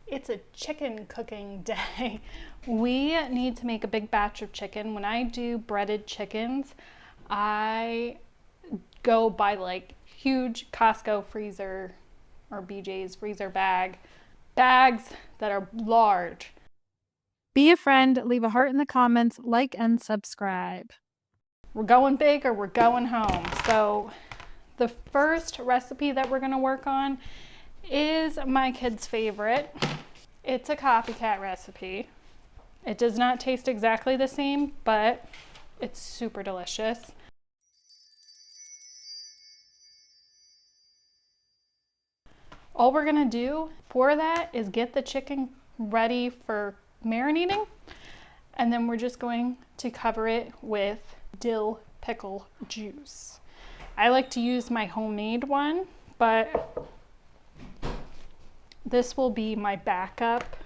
It's a chicken cooking day. We need to make a big batch of chicken. When I do breaded chickens, I go buy like huge Costco freezer or BJ's freezer bags that are large. Be a friend, leave a heart in the comments, like and subscribe. We're going big or we're going home. So the first recipe that we're gonna work on is my kid's favorite. It's a copycat recipe. It does not taste exactly the same, but it's super delicious. All we're gonna do for that is get the chicken ready for marinating, and then we're just going to cover it with dill pickle juice. I like to use my homemade one, but this will be my backup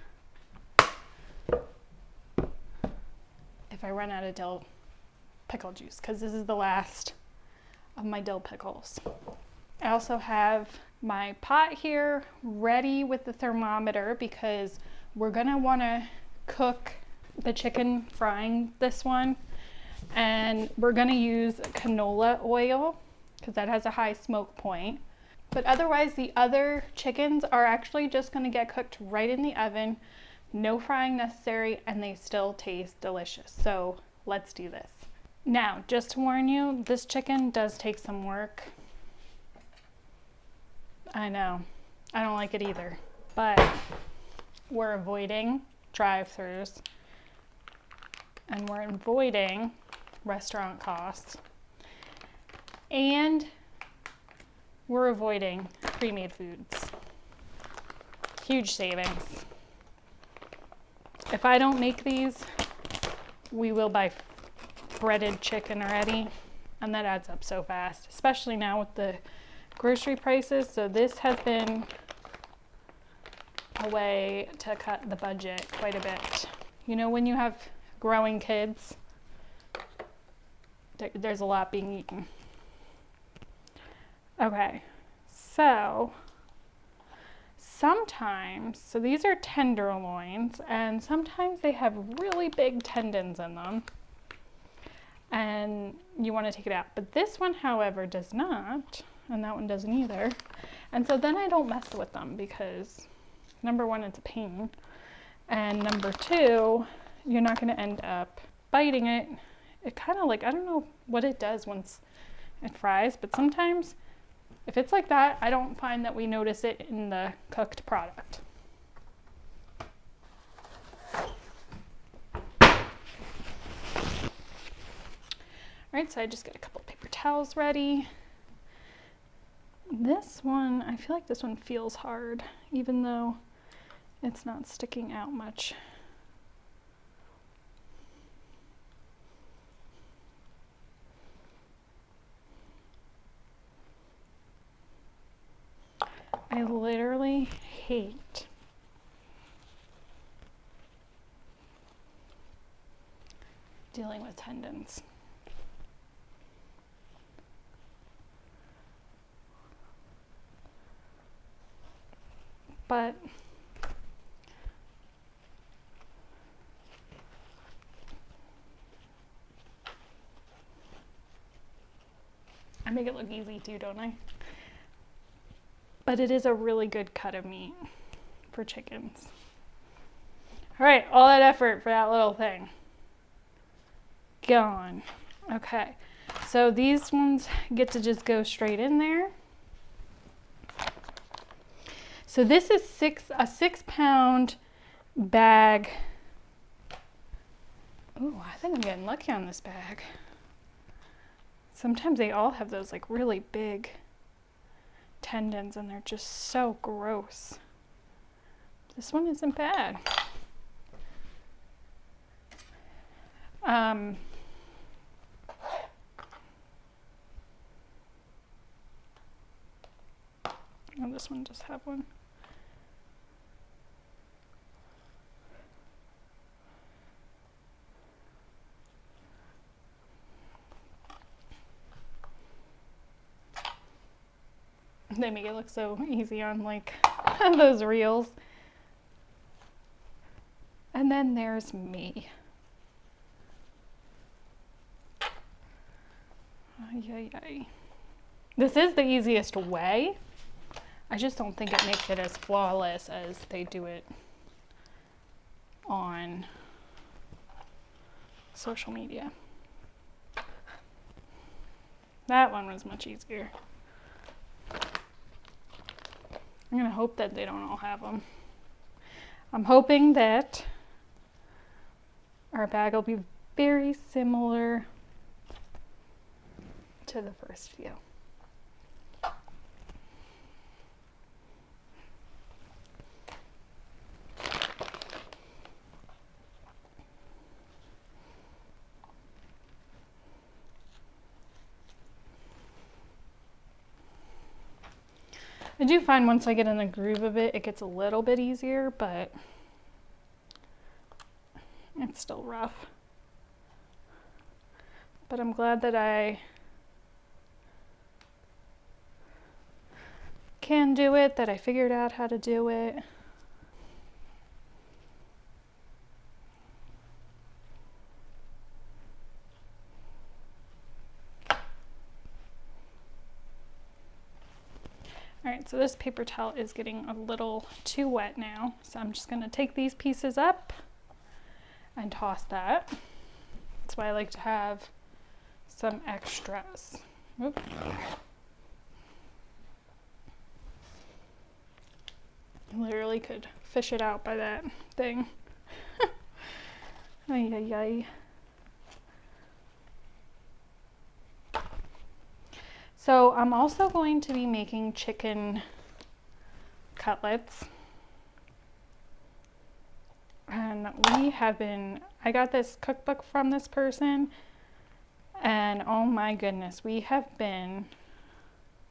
if I run out of dill pickle juice, because this is the last of my dill pickles. I also have my pot here ready with the thermometer because we're gonna wanna cook the chicken frying this one, and we're gonna use canola oil because that has a high smoke point. But otherwise, the other chickens are actually just gonna get cooked right in the oven, no frying necessary, and they still taste delicious. So let's do this. Now, just to warn you, this chicken does take some work. I know, I don't like it either, but we're avoiding drive-thrus and we're avoiding restaurant costs, and we're avoiding pre-made foods. Huge savings. If I don't make these, we will buy breaded chicken already, and that adds up so fast, especially now with the grocery prices. So this has been a way to cut the budget quite a bit. You know, when you have growing kids, there's a lot being eaten. Okay, so sometimes, so these are tenderloins, and sometimes they have really big tendons in them, and you want to take it out. But this one, however, does not, and that one doesn't either. And so then I don't mess with them because, number one, it's a pain, and number two, you're not going to end up biting it. It kind of like, I don't know what it does once it fries, but sometimes if it's like that, I don't find that we notice it in the cooked product. All right, so I just got a couple paper towels ready. This one, I feel like this one feels hard, even though it's not sticking out much. I literally hate dealing with tendons. But I make it look easy too, don't I? But it is a really good cut of meat for chickens. All right, all that effort for that little thing gone. Okay, so these ones get to just go straight in there. So this is a 6-pound bag. Oh, I think I'm getting lucky on this bag. Sometimes they all have those like really big tendons and they're just so gross. This one isn't bad. Oh, this one does have one. They make it look so easy on like those reels. And then there's me. Ay, ay, ay. This is the easiest way. I just don't think it makes it as flawless as they do it on social media. That one was much easier. I'm gonna hope that they don't all have them. I'm hoping that our bag will be very similar to the first few. I do find once I get in the groove of it, it gets a little bit easier, but it's still rough. But I'm glad that I can do it, that I figured out how to do it. All right, so this paper towel is getting a little too wet now, so I'm just gonna take these pieces up and toss that. That's why I like to have some extras. Oop. I literally could fish it out by that thing. Ay, ay, ay. So I'm also going to be making chicken cutlets. And I got this cookbook from this person, and oh my goodness, we have been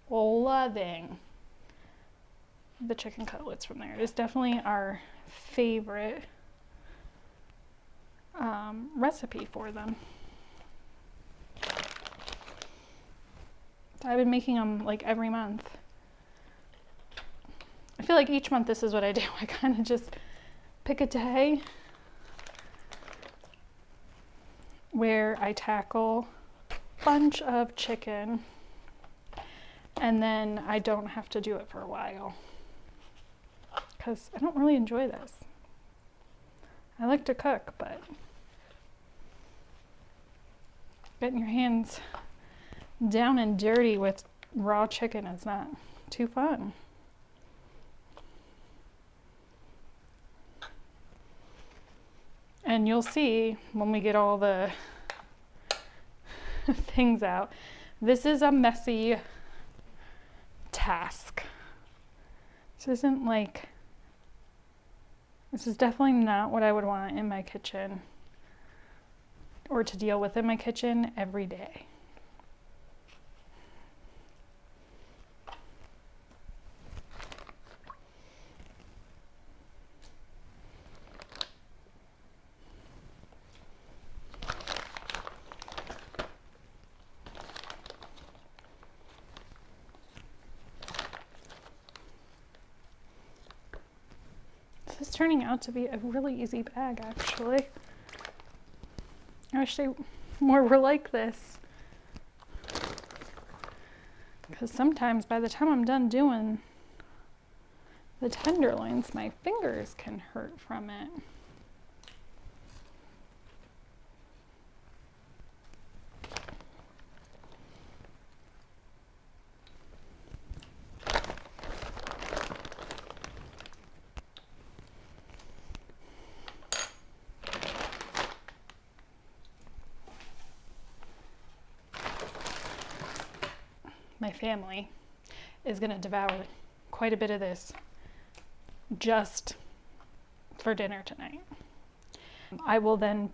loving the chicken cutlets from there. It is definitely our favorite recipe for them. I've been making them like every month. I feel like each month this is what I do. I kind of just pick a day where I tackle a bunch of chicken, and then I don't have to do it for a while because I don't really enjoy this. I like to cook, but getting your hands down and dirty with raw chicken is not too fun. And you'll see when we get all the things out, this is a messy task. This is definitely not what I would want in my kitchen or to deal with in my kitchen every day. This is turning out to be a really easy bag, actually. I wish more were like this. Because sometimes by the time I'm done doing the tenderloins, my fingers can hurt from it. My family is going to devour quite a bit of this just for dinner tonight. I will then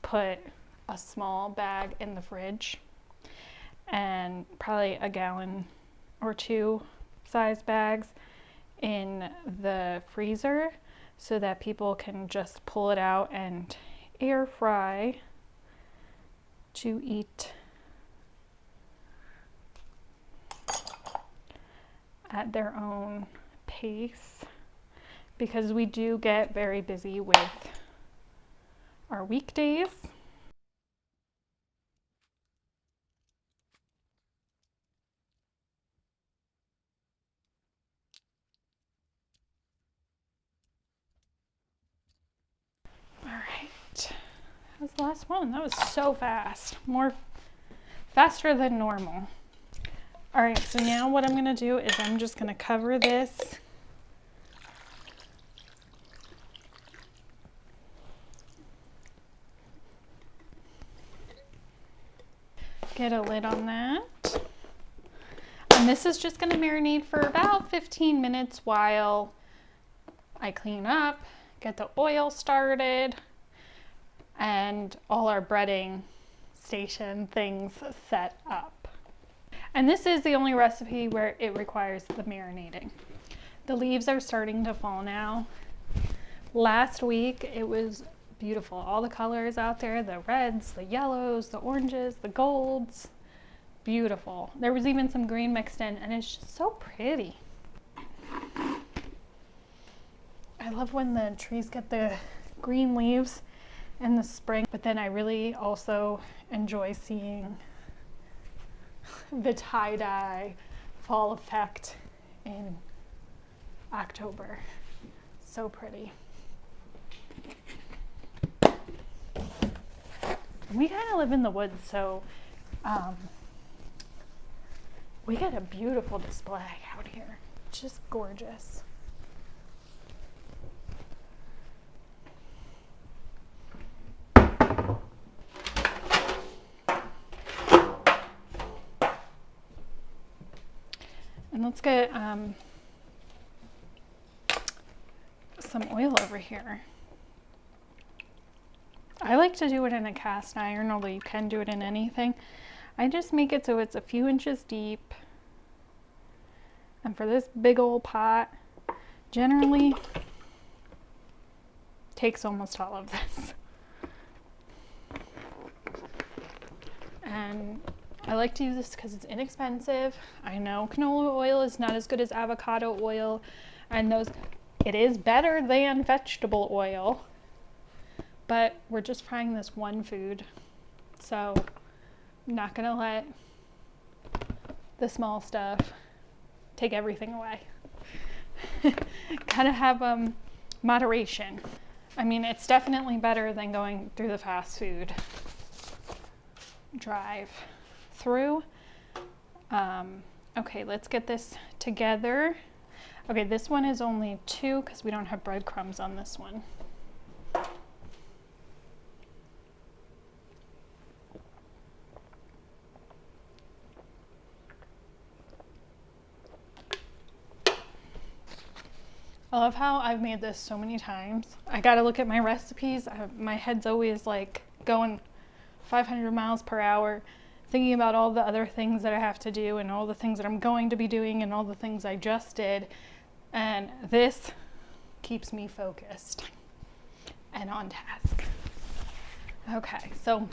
put a small bag in the fridge and probably a gallon or two size bags in the freezer so that people can just pull it out and air fry to eat at their own pace, because we do get very busy with our weekdays. All right, that was the last one. That was so fast, faster than normal. All right, so now what I'm gonna do is I'm just gonna cover this. Get a lid on that. And this is just gonna marinate for about 15 minutes while I clean up, get the oil started, and all our breading station things set up. And this is the only recipe where it requires the marinating. The leaves are starting to fall now. Last week it was beautiful. All the colors out there, the reds, the yellows, the oranges, the golds. Beautiful. There was even some green mixed in, and it's just so pretty. I love when the trees get the green leaves in the spring, but then I really also enjoy seeing the tie-dye fall effect in October. So pretty. We kind of live in the woods, so we get a beautiful display out here. Just gorgeous. And let's get some oil over here. I like to do it in a cast iron, although you can do it in anything. I just make it so it's a few inches deep. And for this big old pot, generally takes almost all of this. And I like to use this because it's inexpensive. I know canola oil is not as good as avocado oil, and it is better than vegetable oil, but we're just frying this one food, so I'm not gonna let the small stuff take everything away. Gotta have moderation. I mean, it's definitely better than going through the fast food drive through. Okay, let's get this together. Okay, this one is only 2 because we don't have breadcrumbs on this one. I love how I've made this so many times. I gotta look at my recipes. My head's always like going 500 miles per hour, thinking about all the other things that I have to do and all the things that I'm going to be doing and all the things I just did. And this keeps me focused and on task. Okay, so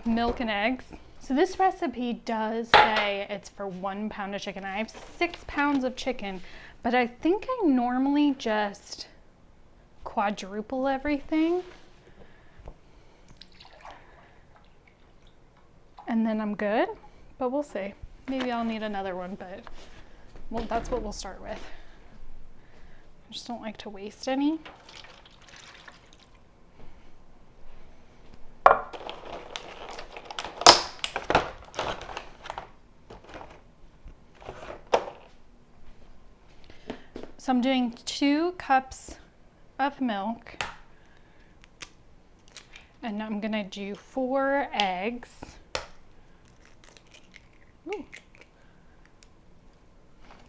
milk and eggs. So this recipe does say it's for 1 pound of chicken. I have 6 pounds of chicken, but I think I normally just quadruple everything. And then I'm good, but we'll see. Maybe I'll need another one, but well, that's what we'll start with. I just don't like to waste any. So I'm doing 2 cups of milk, and I'm gonna do 4 eggs. Ooh.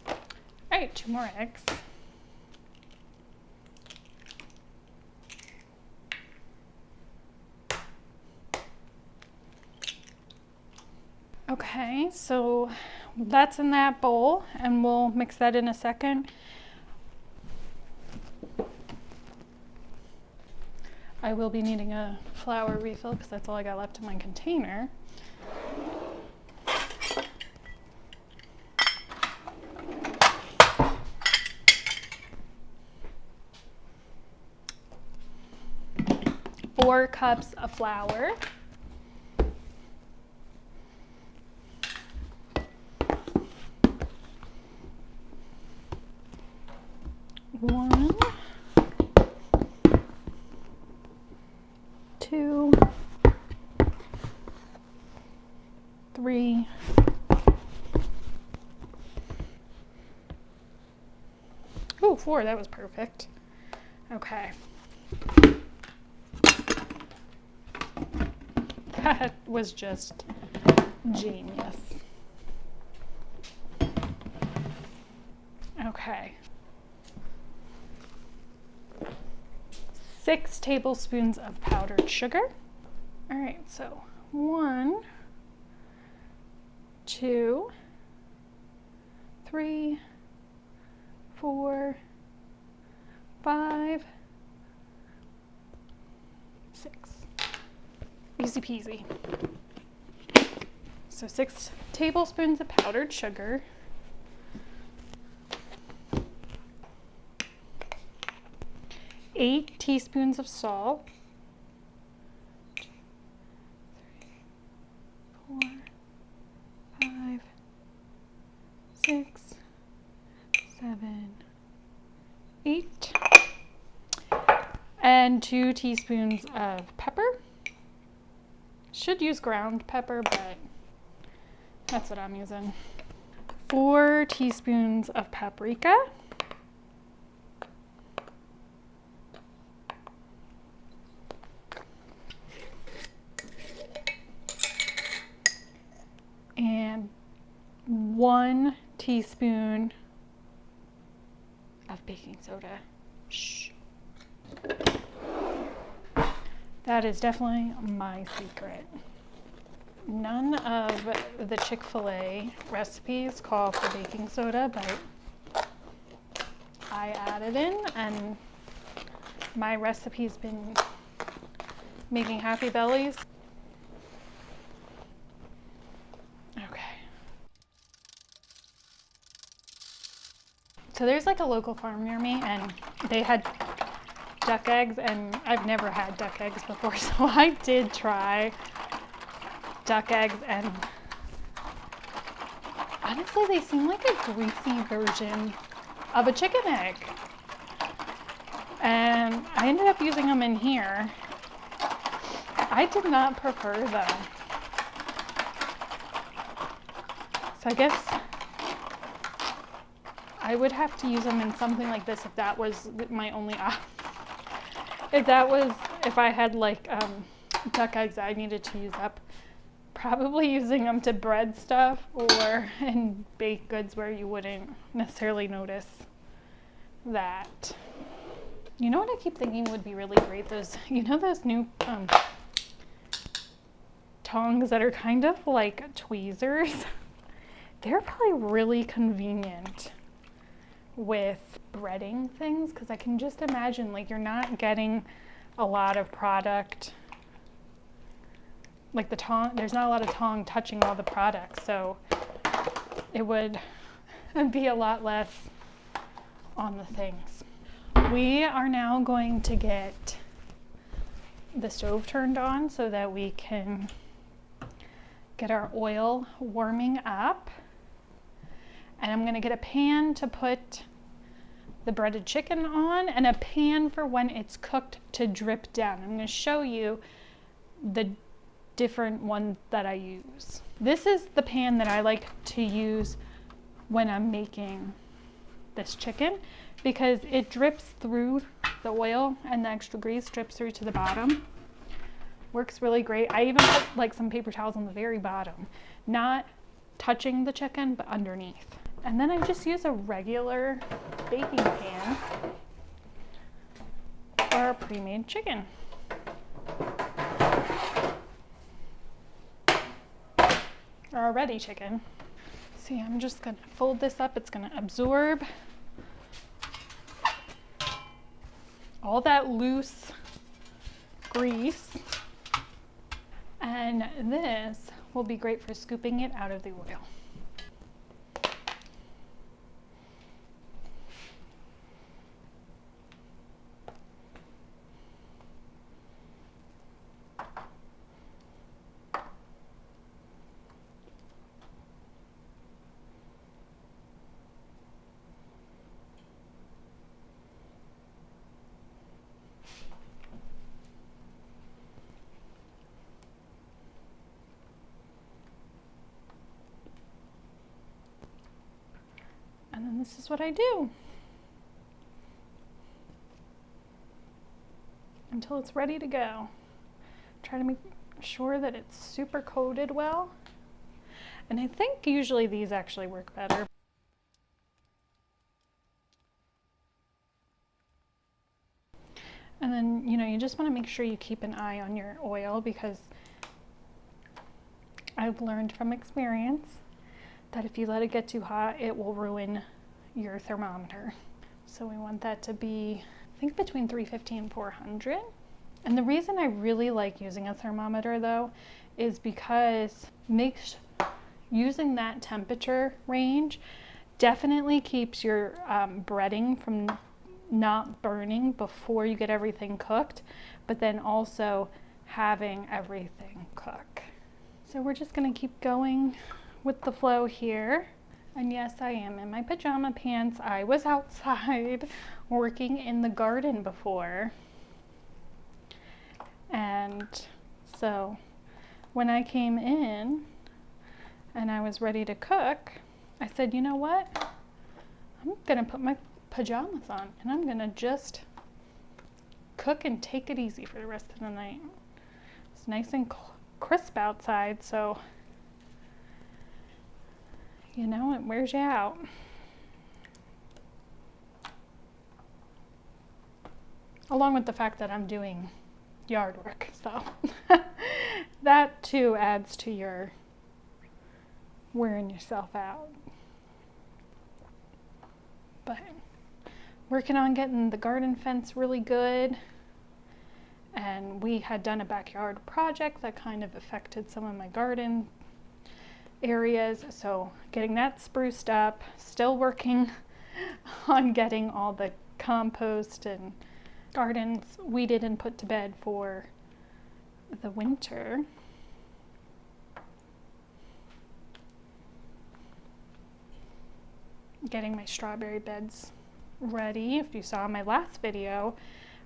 All right, 2 more eggs. Okay, so that's in that bowl, and we'll mix that in a second. I will be needing a flour refill because that's all I got left in my container. 4 cups of flour. 1, 2, 3, 4, that was perfect. Okay. That was just genius. Okay. 6 tablespoons of powdered sugar. All right, so 1, 2, 3, 4, 5, 6. Easy peasy. So 6 tablespoons of powdered sugar. 8 teaspoons of salt. 2, 3, 4, 5, 6, 7, 8. And 2 teaspoons of pepper. Should use ground pepper, but that's what I'm using. 4 teaspoons of paprika. And 1 teaspoon of baking soda. Shh. That is definitely my secret. None of the Chick-fil-A recipes call for baking soda, but I added in, and my recipe's been making happy bellies. Okay. So there's like a local farm near me, and they had duck eggs, and I've never had duck eggs before, so I did try duck eggs, and honestly they seem like a greasy version of a chicken egg, and I ended up using them in here. I did not prefer them, so I guess I would have to use them in something like this if that was my only option. If I had like duck eggs I needed to use up, probably using them to bread stuff or in baked goods where you wouldn't necessarily notice that. You know what I keep thinking would be really great? Those new tongs that are kind of like tweezers. They're probably really convenient with breading things, because I can just imagine like you're not getting a lot of product, like the tong, there's not a lot of tong touching all the products, so it would be a lot less on the things. We are now going to get the stove turned on so that we can get our oil warming up. And I'm gonna get a pan to put the breaded chicken on, and a pan for when it's cooked to drip down. I'm gonna show you the different ones that I use. This is the pan that I like to use when I'm making this chicken, because it drips through the oil and the extra grease drips through to the bottom. Works really great. I even put like some paper towels on the very bottom, not touching the chicken, but underneath. And then I just use a regular baking pan for a pre-made chicken. Or a ready chicken. See, I'm just gonna fold this up. It's gonna absorb all that loose grease. And this will be great for scooping it out of the oil. is what I do until it's ready to go. Try to make sure that it's super coated well. And I think usually these actually work better. And then, you know, you just want to make sure you keep an eye on your oil, because I've learned from experience that if you let it get too hot, it will ruin your thermometer. So we want that to be, I think, between 350 and 400. And the reason I really like using a thermometer though is because using that temperature range definitely keeps your breading from not burning before you get everything cooked, but then also having everything cook. So we're just gonna keep going with the flow here. And yes, I am in my pajama pants. I was outside working in the garden before. And so when I came in and I was ready to cook, I said, you know what? I'm gonna put my pajamas on and I'm gonna just cook and take it easy for the rest of the night. It's nice and crisp outside, so you know, it wears you out. Along with the fact that I'm doing yard work, so that too adds to your wearing yourself out. But working on getting the garden fence really good, and we had done a backyard project that kind of affected some of my garden areas, so getting that spruced up, still working on getting all the compost and gardens weeded and put to bed for the winter. Getting my strawberry beds ready. If you saw my last video,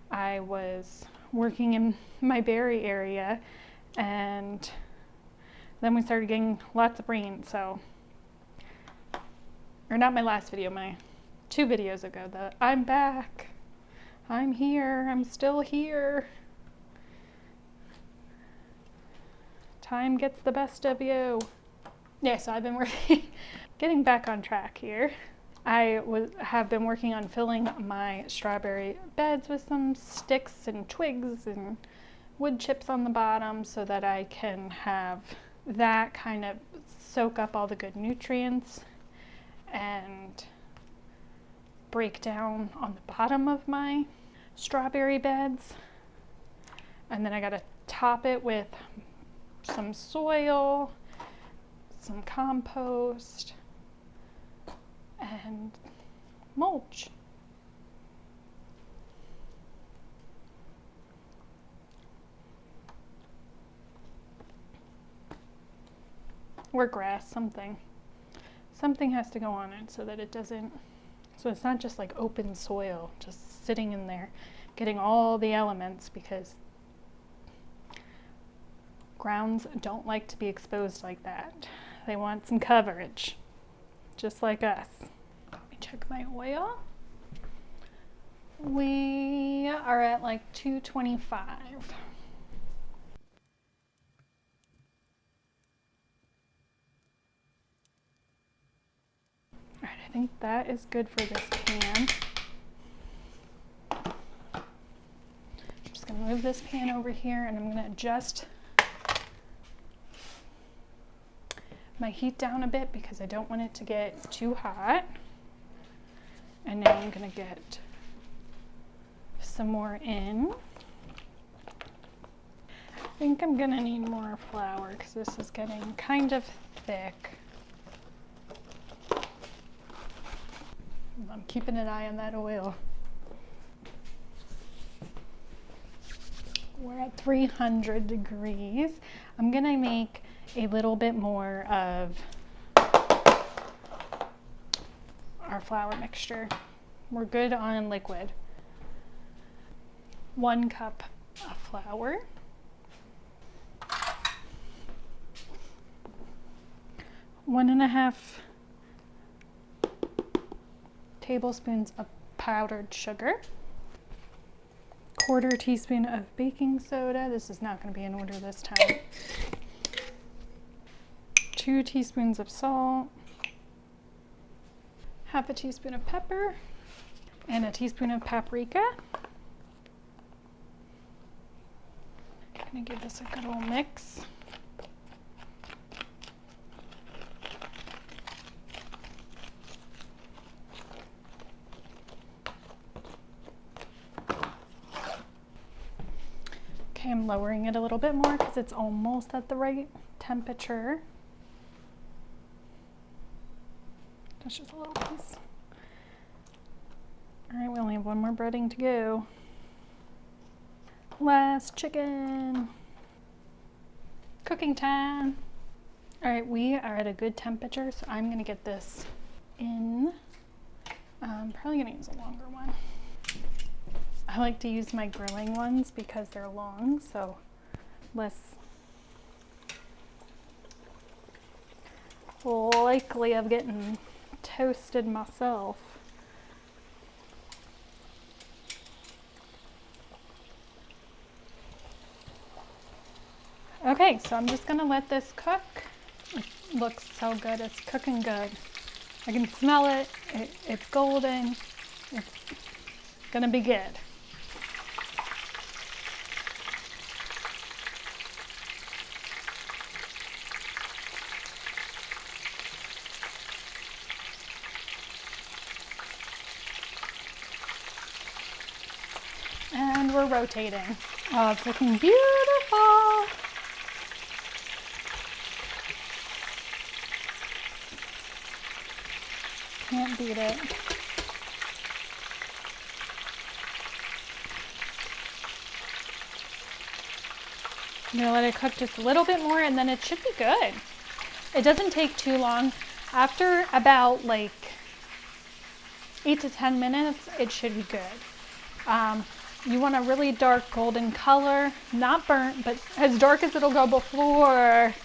I was working in my berry area, and then we started getting lots of rain, so, or not my last video, my 2 videos ago, the I'm back, I'm here, I'm still here. Time gets the best of you. Yeah, so I've been working, getting back on track here. I have been working on filling my strawberry beds with some sticks and twigs and wood chips on the bottom so that I can have that kind of soak up all the good nutrients and break down on the bottom of my strawberry beds. And then I got to top it with some soil, some compost, and mulch. Or grass, something. Something has to go on it so that it doesn't, so it's not just like open soil, just sitting in there, getting all the elements, because grounds don't like to be exposed like that. They want some coverage, just like us. Let me check my oil. We are at like 225. All right, I think that is good for this pan. I'm just gonna move this pan over here, and I'm gonna adjust my heat down a bit because I don't want it to get too hot. And now I'm gonna get some more in. I think I'm gonna need more flour because this is getting kind of thick. I'm keeping an eye on that oil. We're at 300 degrees. I'm gonna make a little bit more of our flour mixture. We're good on liquid. 1 cup of flour. 1.5 tablespoons of powdered sugar, 1/4 teaspoon of baking soda. This is not going to be in order this time. 2 teaspoons of salt, 1/2 teaspoon of pepper, and a teaspoon of paprika. I'm going to give this a good old mix. Okay, I'm lowering it a little bit more because it's almost at the right temperature. That's just a little piece. All right, we only have one more breading to go. Last chicken. Cooking time. All right, we are at a good temperature, so I'm gonna get this in. I'm probably gonna use a longer one. I like to use my grilling ones because they're long, so less likely of getting toasted myself. Okay, so I'm just gonna let this cook. It looks so good, it's cooking good. I can smell it, it's golden, it's gonna be good. And we're rotating. Oh, it's looking beautiful. Can't beat it. I'm gonna let it cook just a little bit more and then it should be good. It doesn't take too long. After about like 8 to 10 minutes, it should be good. You want a really dark golden color, not burnt, but as dark as it'll go before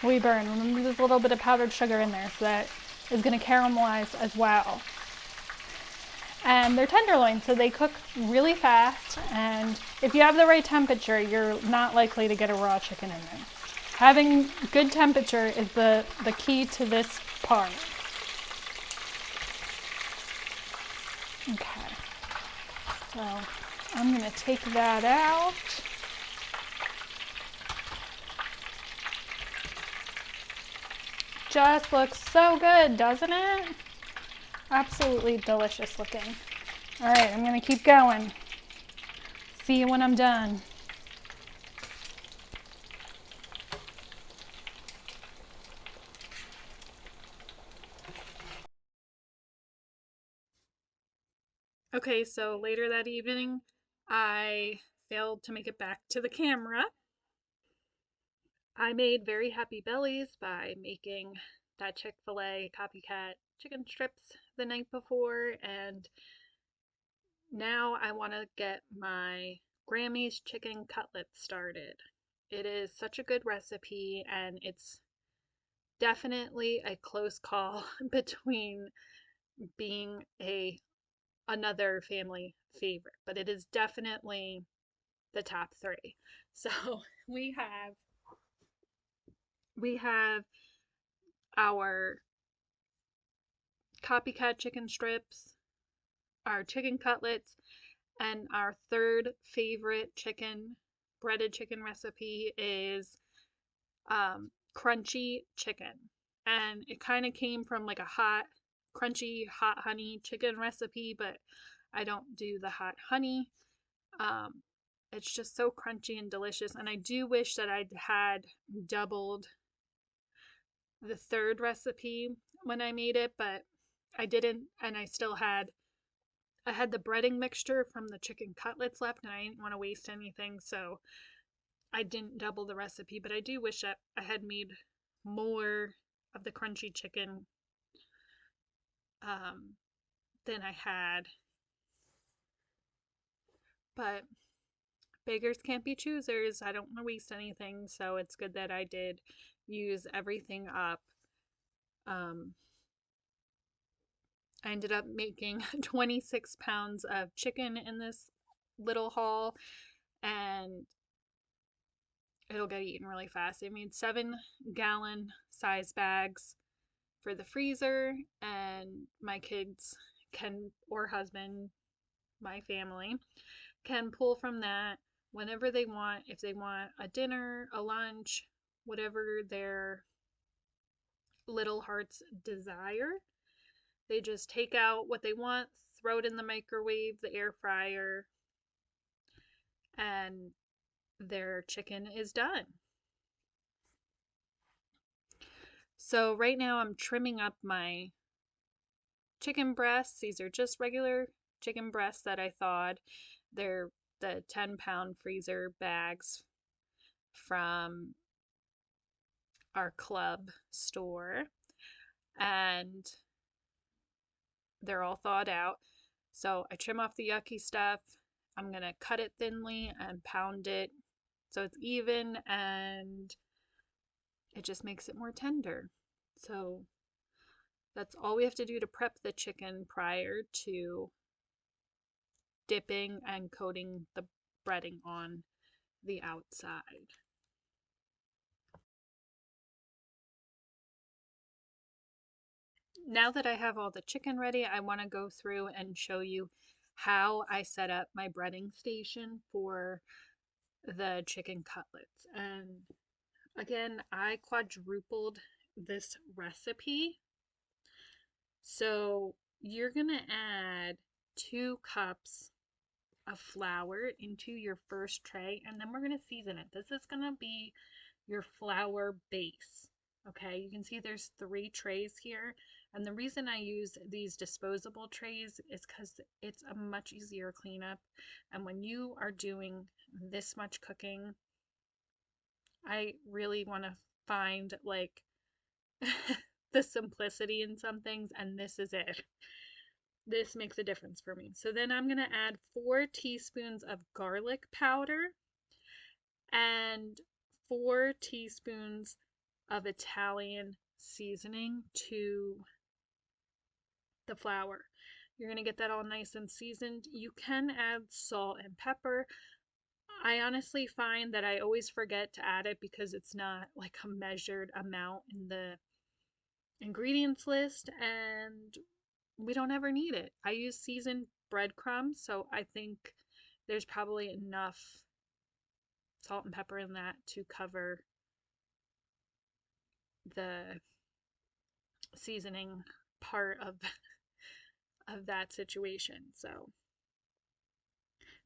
we burn. Remember, there's a little bit of powdered sugar in there, so that is gonna caramelize as well. And they're tenderloin, so they cook really fast, and if you have the right temperature, you're not likely to get a raw chicken in there. Having good temperature is the key to this part. Okay, so I'm gonna take that out. Just looks so good, doesn't it? Absolutely delicious looking. All right, I'm gonna keep going. See you when I'm done. Okay, so later that evening, I failed to make it back to the camera. I made very happy bellies by making that Chick-fil-A Copycat chicken strips the night before, and now I want to get my Grammy's chicken cutlets started. It is such a good recipe, and it's definitely a close call between being another family favorite, but it is definitely the top 3. So we have we have our Copycat chicken strips, our chicken cutlets, and our third favorite breaded chicken recipe is crunchy chicken. And it kind of came from like a crunchy hot honey chicken recipe, but I don't do the hot honey. Um, it's just so crunchy and delicious. And I do wish that I'd had doubled the third recipe when I made it, but I didn't. And I had the breading mixture from the chicken cutlets left, and I didn't want to waste anything, so I didn't double the recipe. But I do wish that I had made more of the crunchy chicken than I had. But beggars can't be choosers. I don't want to waste anything, so it's good that I did use everything up. I ended up making 26 pounds of chicken in this little haul, and it'll get eaten really fast. I made 7-gallon size bags for the freezer, and my kids can, or husband, my family, can pull from that whenever they want. If they want a dinner, a lunch, whatever their little hearts desire, they just take out what they want, throw it in the microwave, the air fryer, and their chicken is done. So right now I'm trimming up my chicken breasts. These are just regular chicken breasts that I thawed. They're the 10-pound freezer bags from our club store, and they're all thawed out. So I trim off the yucky stuff. I'm going to cut it thinly and pound it so it's even, and it just makes it more tender. So that's all we have to do to prep the chicken prior to dipping and coating the breading on the outside. Now that I have all the chicken ready, I want to go through and show you how I set up my breading station for the chicken cutlets. And again, I quadrupled this recipe. So you're going to add 2 cups of flour into your first tray, and then we're going to season it. This is going to be your flour base. Okay, you can see there's 3 trays here, and the reason I use these disposable trays is because it's a much easier cleanup, and when you are doing this much cooking, I really want to find like the simplicity in some things, and this is it. This makes a difference for me. So then I'm going to add 4 teaspoons of garlic powder and 4 teaspoons of Italian seasoning to the flour. You're going to get that all nice and seasoned. You can add salt and pepper. I honestly find that I always forget to add it because it's not like a measured amount in the ingredients list, and we don't ever need it. I use seasoned breadcrumbs, so I think there's probably enough salt and pepper in that to cover the seasoning part of that situation. So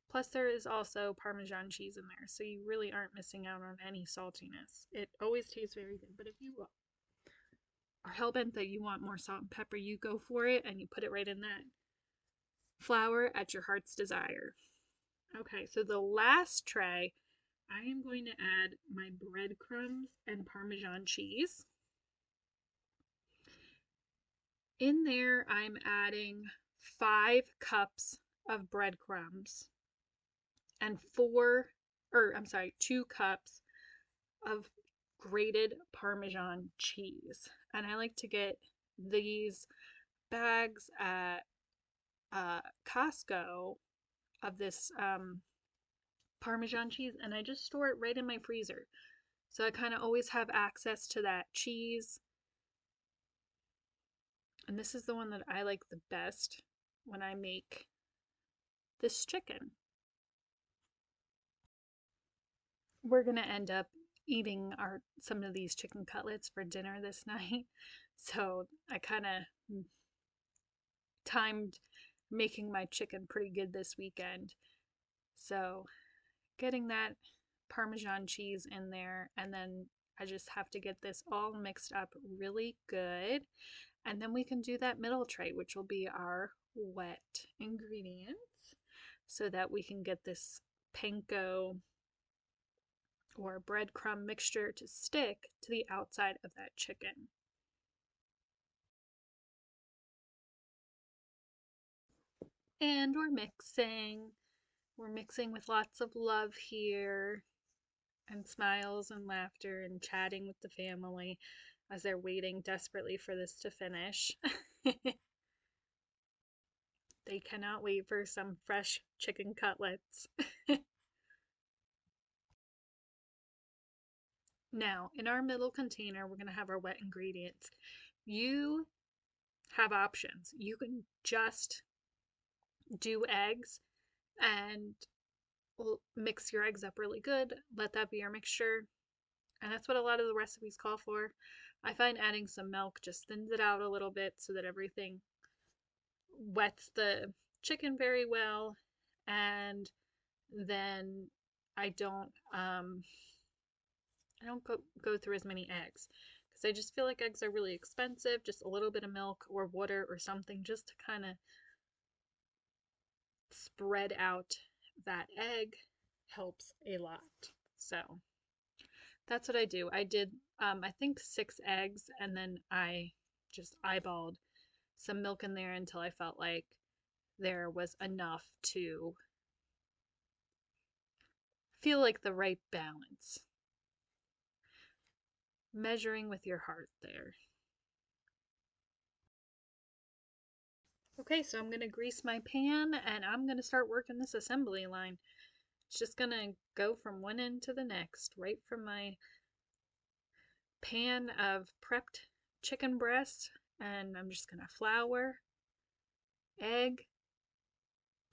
plus there is also Parmesan cheese in there, so you really aren't missing out on any saltiness. It always tastes very good, but if you are hell-bent that you want more salt and pepper, you go for it and you put it right in that flour at your heart's desire. Okay, so the last tray, I am going to add my breadcrumbs and Parmesan cheese. In there, I'm adding 5 cups of breadcrumbs and 2 cups of grated Parmesan cheese. And I like to get these bags at Costco of this Parmesan cheese, and I just store it right in my freezer. So I kind of always have access to that cheese. And this is the one that I like the best when I make this chicken. We're going to end up eating some of these chicken cutlets for dinner this night. So I kind of timed making my chicken pretty good this weekend. So getting that Parmesan cheese in there, and then I just have to get this all mixed up really good. And then we can do that middle tray, which will be our wet ingredients, so that we can get this panko or breadcrumb mixture to stick to the outside of that chicken. And we're mixing. We're mixing with lots of love here, and smiles and laughter and chatting with the family as they're waiting desperately for this to finish. They cannot wait for some fresh chicken cutlets. Now, in our middle container, we're going to have our wet ingredients. You have options. You can just do eggs and mix your eggs up really good. Let that be your mixture. And that's what a lot of the recipes call for. I find adding some milk just thins it out a little bit so that everything wets the chicken very well. And then I don't go through as many eggs because I just feel like eggs are really expensive. Just a little bit of milk or water or something just to kind of spread out that egg helps a lot. So that's what I do. I did, I think 6 eggs, and then I just eyeballed some milk in there until I felt like there was enough to feel like the right balance. Measuring with your heart there. Okay, so I'm going to grease my pan and I'm going to start working this assembly line. It's just going to go from one end to the next, right from my pan of prepped chicken breast, and I'm just going to flour, egg,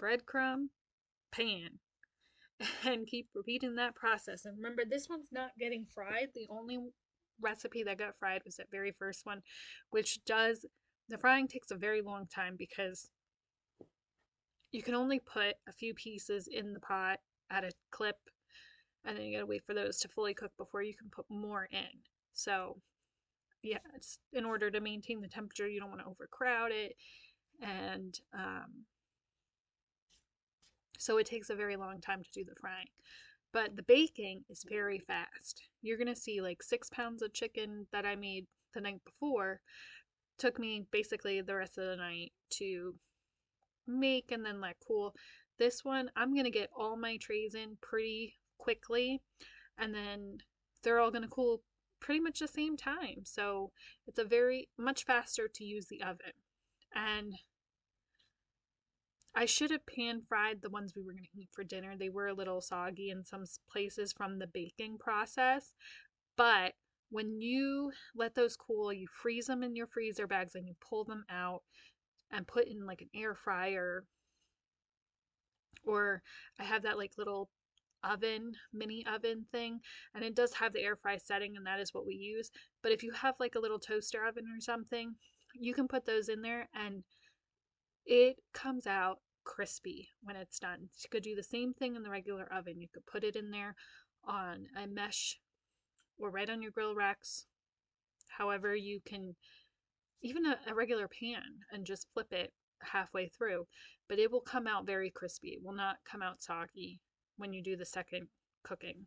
breadcrumb, pan, and keep repeating that process. And remember, this one's not getting fried. The only recipe that got fried was that very first one, which does, the frying takes a very long time because you can only put a few pieces in the pot at a clip, and then you gotta wait for those to fully cook before you can put more in. So yeah, it's in order to maintain the temperature, you don't want to overcrowd it, and so it takes a very long time to do the frying. But the baking is very fast. You're gonna see like 6 pounds of chicken that I made the night before took me basically the rest of the night to make and then let cool. This one, I'm gonna get all my trays in pretty quickly, and then they're all gonna cool pretty much the same time. So it's a very much faster to use the oven. And I should have pan fried the ones we were going to eat for dinner. They were a little soggy in some places from the baking process. But when you let those cool, you freeze them in your freezer bags and you pull them out and put in like an air fryer. Or I have that like little oven, mini oven thing, and it does have the air fry setting, and that is what we use. But if you have like a little toaster oven or something, you can put those in there and it comes out crispy when it's done. You could do the same thing in the regular oven. You could put it in there on a mesh or right on your grill racks. However, you can even a regular pan and just flip it halfway through, but it will come out very crispy. It will not come out soggy when you do the second cooking,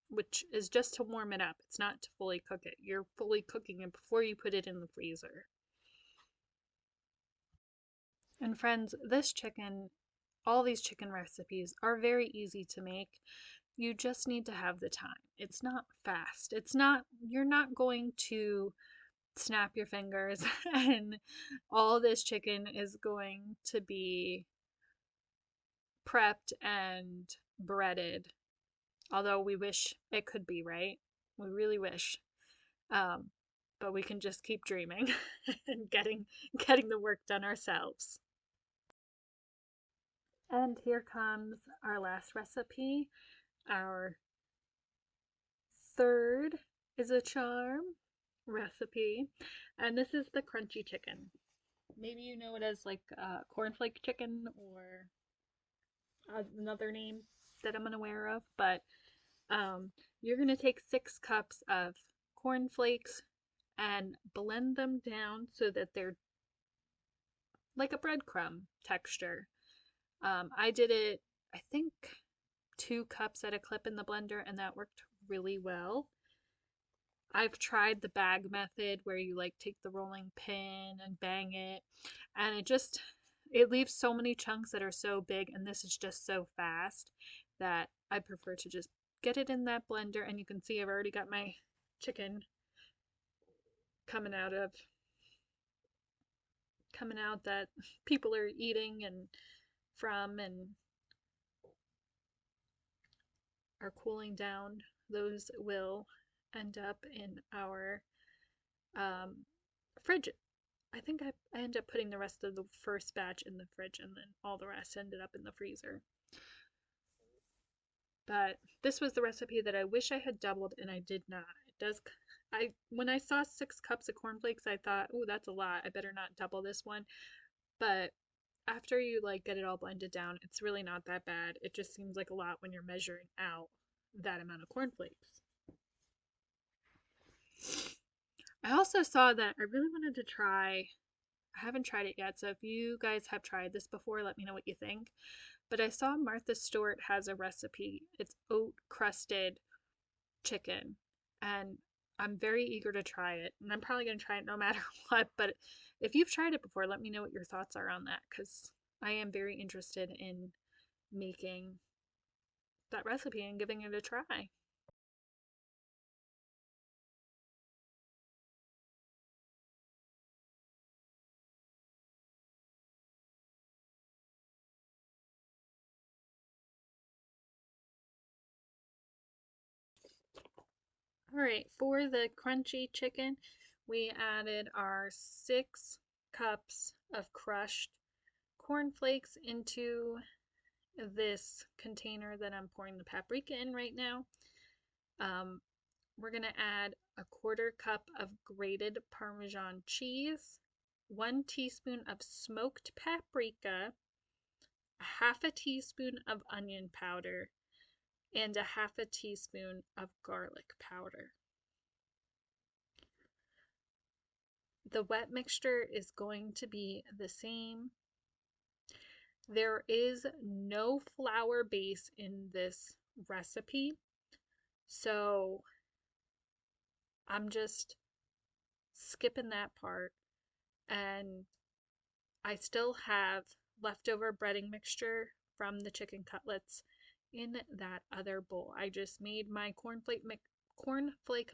which is just to warm it up. It's not to fully cook it. You're fully cooking it before you put it in the freezer. And friends, this chicken, all these chicken recipes are very easy to make. You just need to have the time. It's not fast. It's not, you're not going to snap your fingers and all this chicken is going to be prepped and breaded. Although we wish it could be, right? We really wish. Um, but we can just keep dreaming and getting the work done ourselves. And here comes our last recipe. Our third is a charm recipe, and this is the crunchy chicken. Maybe you know it as like cornflake chicken or another name that I'm unaware of, but you're going to take 6 cups of cornflakes and blend them down so that they're like a breadcrumb texture. I did it, I think, 2 cups at a clip in the blender, and that worked really well. I've tried the bag method where you like take the rolling pin and bang it, and it leaves so many chunks that are so big, and this is just so fast that I prefer to just get it in that blender. And you can see I've already got my chicken coming out of coming out that people are eating and from and are cooling down, those will end up in our um, fridge. I think I ended up putting the rest of the first batch in the fridge and then all the rest ended up in the freezer. But this was the recipe that I wish I had doubled and I did not. It does when I saw 6 cups of cornflakes, I thought, "Oh, that's a lot. I better not double this one." But after you like get it all blended down, it's really not that bad. It just seems like a lot when you're measuring out that amount of cornflakes. I also saw that I really wanted to try, I haven't tried it yet, so if you guys have tried this before, let me know what you think. But I saw Martha Stewart has a recipe. It's oat crusted chicken, and I'm very eager to try it. And I'm probably going to try it no matter what. But if you've tried it before, let me know what your thoughts are on that, because I am very interested in making that recipe and giving it a try. All right, for the crunchy chicken, we added our 6 cups of crushed cornflakes into this container that I'm pouring the paprika in right now. We're going to add a 1/4 cup of grated Parmesan cheese, 1 teaspoon of smoked paprika, a 1/2 teaspoon of onion powder, and a 1/2 teaspoon of garlic powder. The wet mixture is going to be the same. There is no flour base in this recipe, so I'm just skipping that part. And I still have leftover breading mixture from the chicken cutlets in that other bowl. I just made my cornflake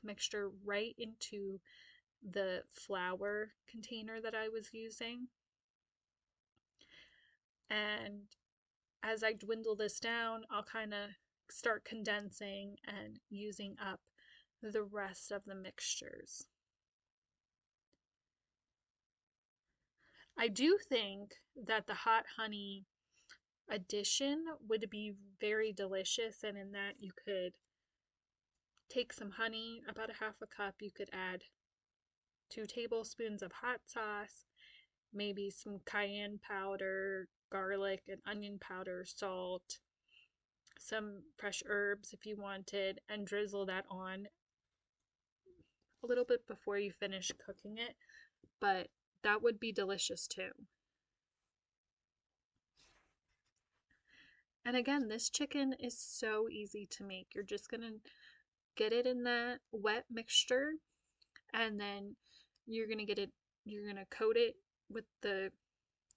mixture right into the flour container that I was using. And as I dwindle this down, I'll kind of start condensing and using up the rest of the mixtures. I do think that the hot honey addition would be very delicious, and in that you could take some honey, about a 1/2 cup, you could add 2 tablespoons of hot sauce, maybe some cayenne powder, garlic and onion powder, salt, some fresh herbs if you wanted, and drizzle that on a little bit before you finish cooking it. But that would be delicious too. And again, this chicken is so easy to make. You're just gonna get it in that wet mixture, and then you're gonna coat it with the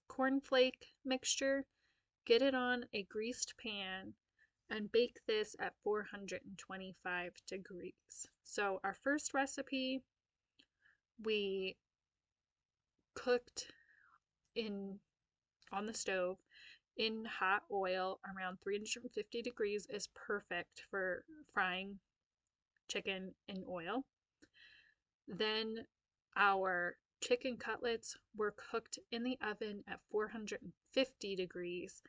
cornflake mixture, get it on a greased pan, and bake this at 425 degrees. So our first recipe, we cooked in on the stove in hot oil around 350 degrees is perfect for frying chicken in oil. Then our chicken cutlets were cooked in the oven at 450 degrees,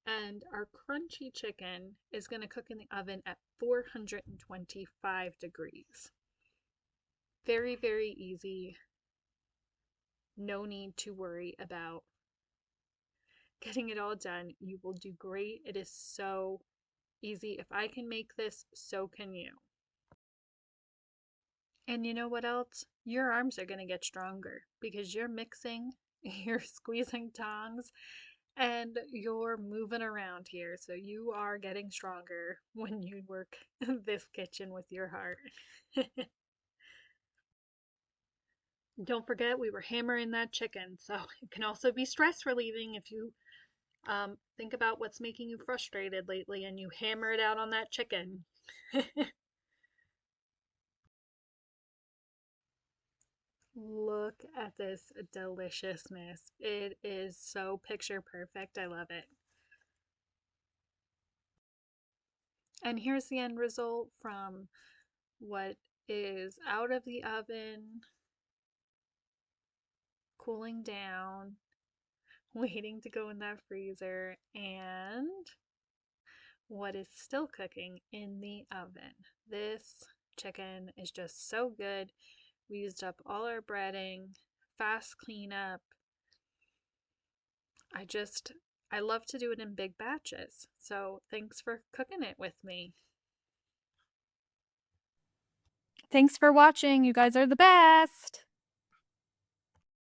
and our crunchy chicken is going to cook in the oven at 425 degrees. Very, very easy. No need to worry about getting it all done. You will do great. It is so easy. If I can make this, so can you. And you know what else? Your arms are going to get stronger because you're mixing, you're squeezing tongs, and you're moving around here. So you are getting stronger when you work this kitchen with your heart. Don't forget, we were hammering that chicken. So it can also be stress relieving if you think about what's making you frustrated lately and you hammer it out on that chicken. Look at this deliciousness. It is so picture perfect. I love it. And here's the end result from what is out of the oven, cooling down, waiting to go in that freezer, and what is still cooking in the oven. This chicken is just so good. We used up all our breading, fast cleanup. I love to do it in big batches. So thanks for cooking it with me. Thanks for watching. You guys are the best.